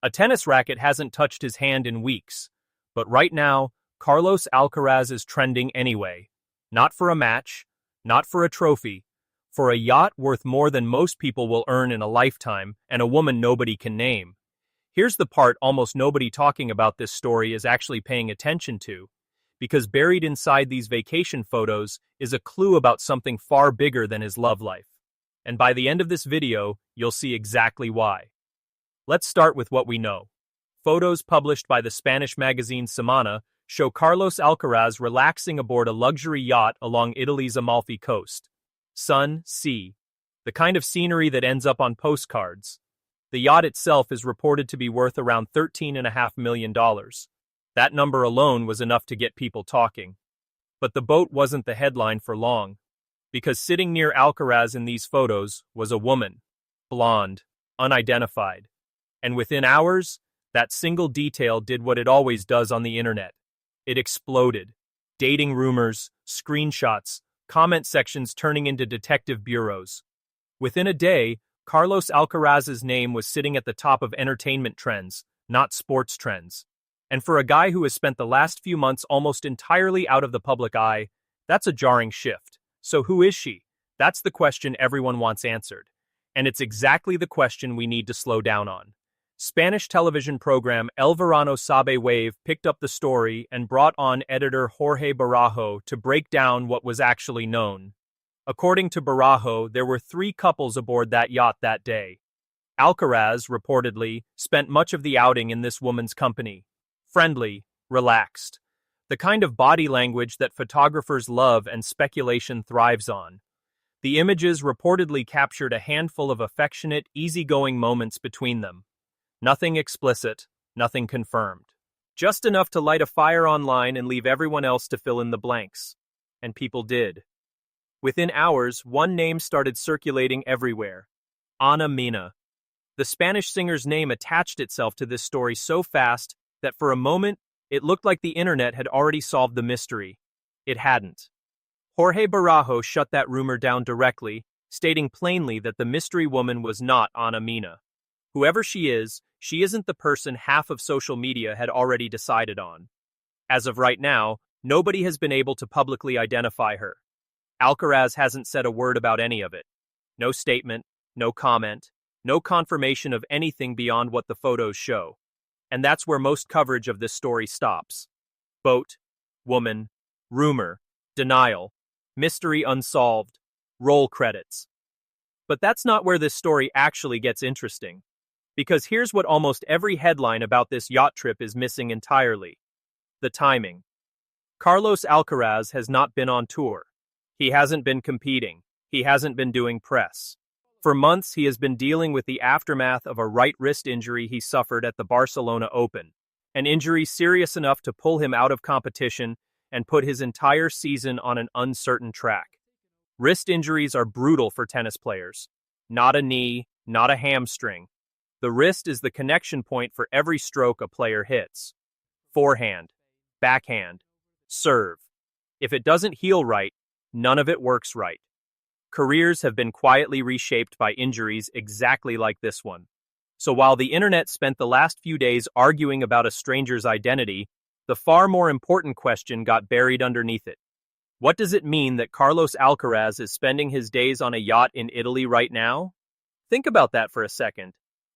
A tennis racket hasn't touched his hand in weeks. But right now, Carlos Alcaraz is trending anyway. Not for a match, not for a trophy, for a yacht worth more than most people will earn in a lifetime and a woman nobody can name. Here's the part almost nobody talking about this story is actually paying attention to, because buried inside these vacation photos is a clue about something far bigger than his love life. And by the end of this video, you'll see exactly why. Let's start with what we know. Photos published by the Spanish magazine Semana show Carlos Alcaraz relaxing aboard a luxury yacht along Italy's Amalfi coast. Sun, sea. The kind of scenery that ends up on postcards. The yacht itself is reported to be worth around $13.5 million. That number alone was enough to get people talking. But the boat wasn't the headline for long, because sitting near Alcaraz in these photos was a woman. Blonde, unidentified. And within hours, that single detail did what it always does on the internet. It exploded. Dating rumors, screenshots, comment sections turning into detective bureaus. Within a day, Carlos Alcaraz's name was sitting at the top of entertainment trends, not sports trends. And for a guy who has spent the last few months almost entirely out of the public eye, that's a jarring shift. So who is she? That's the question everyone wants answered. And it's exactly the question we need to slow down on. Spanish television program El Verano Sabe Wave picked up the story and brought on editor Jorge Barajo to break down what was actually known. According to Barajo, there were 3 couples aboard that yacht that day. Alcaraz, reportedly, spent much of the outing in this woman's company. Friendly, relaxed. The kind of body language that photographers love and speculation thrives on. The images reportedly captured a handful of affectionate, easygoing moments between them. Nothing explicit, nothing confirmed. Just enough to light a fire online and leave everyone else to fill in the blanks. And people did. Within hours, one name started circulating everywhere. Ana Mena. The Spanish singer's name attached itself to this story so fast that for a moment, it looked like the internet had already solved the mystery. It hadn't. Jorge Barajo shut that rumor down directly, stating plainly that the mystery woman was not Ana Mena. Whoever she isn't the person half of social media had already decided on. As of right now, nobody has been able to publicly identify her. Alcaraz hasn't said a word about any of it. No statement, no comment, no confirmation of anything beyond what the photos show. And that's where most coverage of this story stops. Boat, woman, rumor, denial, mystery unsolved, roll credits. But that's not where this story actually gets interesting. Because here's what almost every headline about this yacht trip is missing entirely. The timing. Carlos Alcaraz has not been on tour. He hasn't been competing. He hasn't been doing press. For months, he has been dealing with the aftermath of a right wrist injury he suffered at the Barcelona Open, an injury serious enough to pull him out of competition and put his entire season on an uncertain track. Wrist injuries are brutal for tennis players. Not a knee, not a hamstring. The wrist is the connection point for every stroke a player hits. Forehand, backhand, serve. If it doesn't heal right, none of it works right. Careers have been quietly reshaped by injuries exactly like this one. So while the internet spent the last few days arguing about a stranger's identity, the far more important question got buried underneath it. What does it mean that Carlos Alcaraz is spending his days on a yacht in Italy right now? Think about that for a second.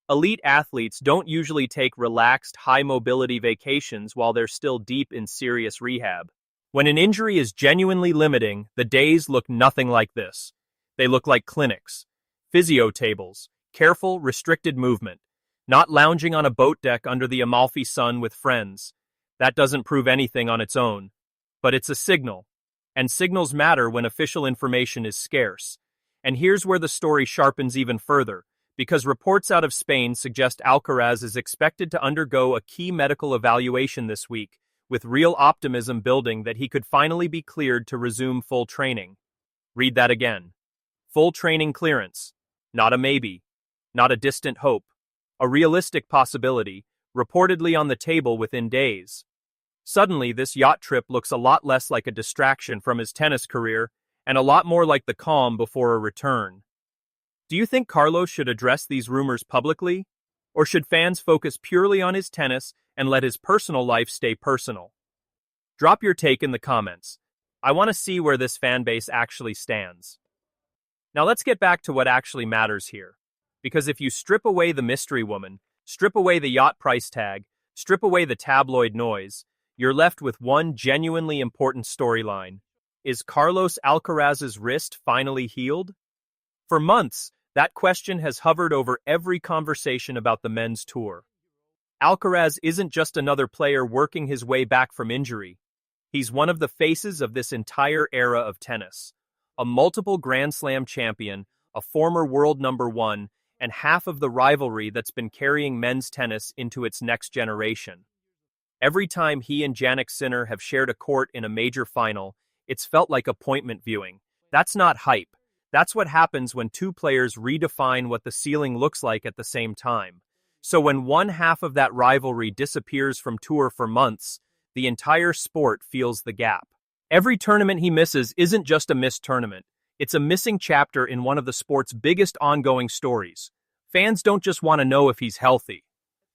Elite athletes don't usually take relaxed, high-mobility vacations while they're still deep in serious rehab. When an injury is genuinely limiting, the days look nothing like this. They look like clinics, physio tables, careful, restricted movement, not lounging on a boat deck under the Amalfi sun with friends. That doesn't prove anything on its own. But it's a signal. And signals matter when official information is scarce. And here's where the story sharpens even further, because reports out of Spain suggest Alcaraz is expected to undergo a key medical evaluation this week, with real optimism building that he could finally be cleared to resume full training. Read that again. Full training clearance. Not a maybe. Not a distant hope. A realistic possibility, reportedly on the table within days. Suddenly, this yacht trip looks a lot less like a distraction from his tennis career, and a lot more like the calm before a return. Do you think Carlos should address these rumors publicly? Or should fans focus purely on his tennis and let his personal life stay personal? Drop your take in the comments. I want to see where this fan base actually stands. Now let's get back to what actually matters here. Because if you strip away the mystery woman, strip away the yacht price tag, strip away the tabloid noise, you're left with one genuinely important storyline. Is Carlos Alcaraz's wrist finally healed? For months, that question has hovered over every conversation about the men's tour. Alcaraz isn't just another player working his way back from injury. He's one of the faces of this entire era of tennis. A multiple Grand Slam champion, a former world number one, and half of the rivalry that's been carrying men's tennis into its next generation. Every time he and Jannik Sinner have shared a court in a major final, it's felt like appointment viewing. That's not hype. That's what happens when two players redefine what the ceiling looks like at the same time. So when one half of that rivalry disappears from tour for months, the entire sport feels the gap. Every tournament he misses isn't just a missed tournament. It's a missing chapter in one of the sport's biggest ongoing stories. Fans don't just want to know if he's healthy.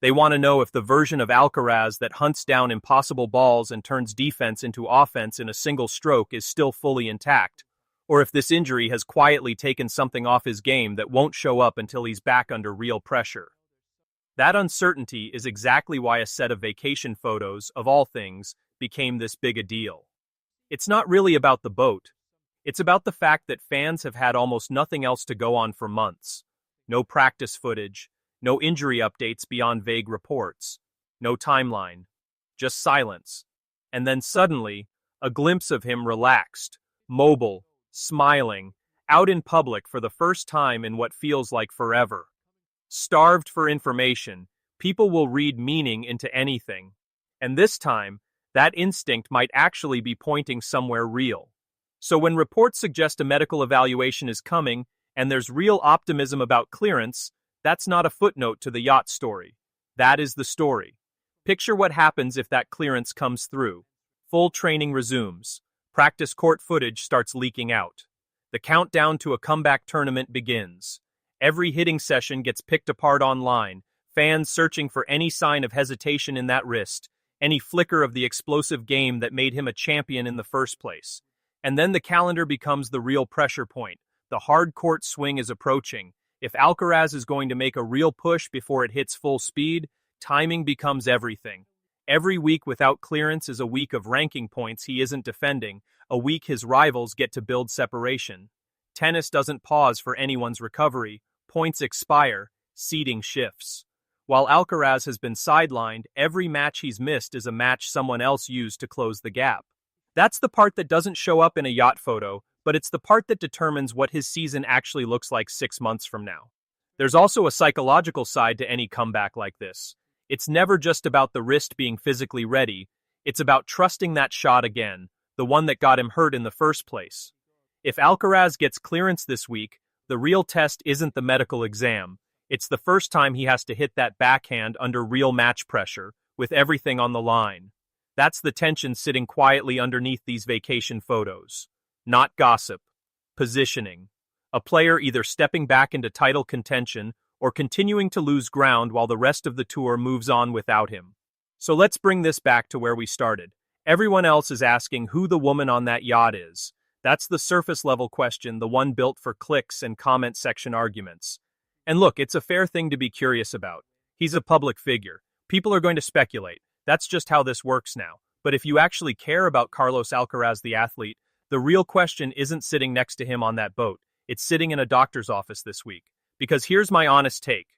They want to know if the version of Alcaraz that hunts down impossible balls and turns defense into offense in a single stroke is still fully intact, or if this injury has quietly taken something off his game that won't show up until he's back under real pressure. That uncertainty is exactly why a set of vacation photos, of all things, became this big a deal. It's not really about the boat. It's about the fact that fans have had almost nothing else to go on for months. No practice footage, no injury updates beyond vague reports, no timeline, just silence. And then suddenly, a glimpse of him relaxed, mobile, smiling, out in public for the first time in what feels like forever. Starved for information, people will read meaning into anything. And this time, that instinct might actually be pointing somewhere real. So when reports suggest a medical evaluation is coming, and there's real optimism about clearance, that's not a footnote to the yacht story. That is the story. Picture what happens if that clearance comes through. Full training resumes. Practice court footage starts leaking out. The countdown to a comeback tournament begins. Every hitting session gets picked apart online, fans searching for any sign of hesitation in that wrist, any flicker of the explosive game that made him a champion in the first place. And then the calendar becomes the real pressure point. The hard court swing is approaching. If Alcaraz is going to make a real push before it hits full speed, timing becomes everything. Every week without clearance is a week of ranking points he isn't defending, a week his rivals get to build separation. Tennis doesn't pause for anyone's recovery, points expire, seeding shifts. While Alcaraz has been sidelined, every match he's missed is a match someone else used to close the gap. That's the part that doesn't show up in a yacht photo, but it's the part that determines what his season actually looks like 6 months from now. There's also a psychological side to any comeback like this. It's never just about the wrist being physically ready, it's about trusting that shot again, the one that got him hurt in the first place. If Alcaraz gets clearance this week, the real test isn't the medical exam. It's the first time he has to hit that backhand under real match pressure, with everything on the line. That's the tension sitting quietly underneath these vacation photos. Not gossip. Positioning. A player either stepping back into title contention or continuing to lose ground while the rest of the tour moves on without him. So let's bring this back to where we started. Everyone else is asking who the woman on that yacht is. That's the surface-level question, the one built for clicks and comment section arguments. And look, it's a fair thing to be curious about. He's a public figure. People are going to speculate. That's just how this works now. But if you actually care about Carlos Alcaraz the athlete, the real question isn't sitting next to him on that boat. It's sitting in a doctor's office this week. Because here's my honest take.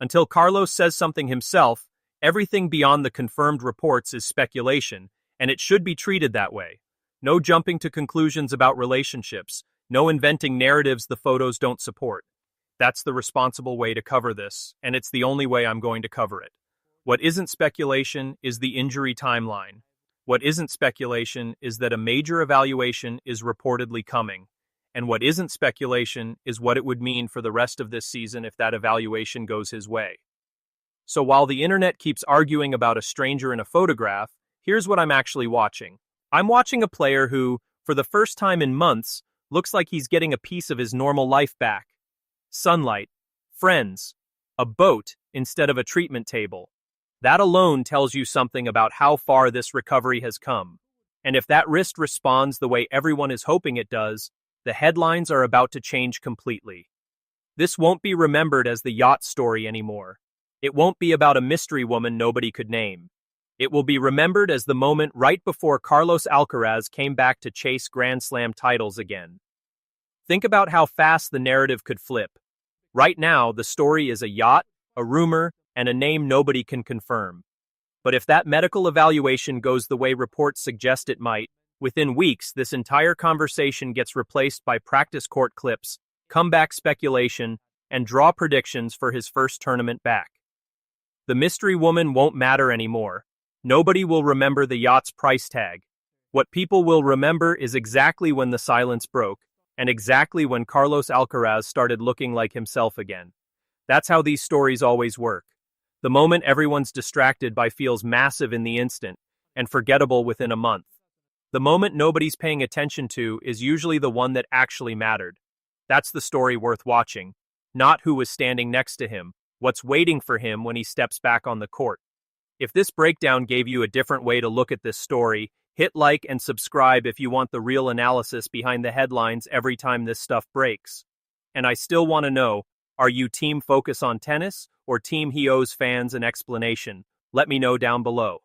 Until Carlos says something himself, everything beyond the confirmed reports is speculation, and it should be treated that way. No jumping to conclusions about relationships, no inventing narratives the photos don't support. That's the responsible way to cover this, and it's the only way I'm going to cover it. What isn't speculation is the injury timeline. What isn't speculation is that a major evaluation is reportedly coming. And what isn't speculation is what it would mean for the rest of this season if that evaluation goes his way. So while the internet keeps arguing about a stranger in a photograph, here's what I'm actually watching. I'm watching a player who, for the first time in months, looks like he's getting a piece of his normal life back. Sunlight, friends, a boat instead of a treatment table. That alone tells you something about how far this recovery has come. And if that wrist responds the way everyone is hoping it does, the headlines are about to change completely. This won't be remembered as the yacht story anymore. It won't be about a mystery woman nobody could name. It will be remembered as the moment right before Carlos Alcaraz came back to chase Grand Slam titles again. Think about how fast the narrative could flip. Right now, the story is a yacht, a rumor, and a name nobody can confirm. But if that medical evaluation goes the way reports suggest it might, within weeks this entire conversation gets replaced by practice court clips, comeback speculation, and draw predictions for his first tournament back. The mystery woman won't matter anymore. Nobody will remember the yacht's price tag. What people will remember is exactly when the silence broke, and exactly when Carlos Alcaraz started looking like himself again. That's how these stories always work. The moment everyone's distracted by feels massive in the instant, and forgettable within a month. The moment nobody's paying attention to is usually the one that actually mattered. That's the story worth watching, not who was standing next to him, what's waiting for him when he steps back on the court. If this breakdown gave you a different way to look at this story, hit like and subscribe if you want the real analysis behind the headlines every time this stuff breaks. And I still want to know, are you team focus on tennis or team he owes fans an explanation? Let me know down below.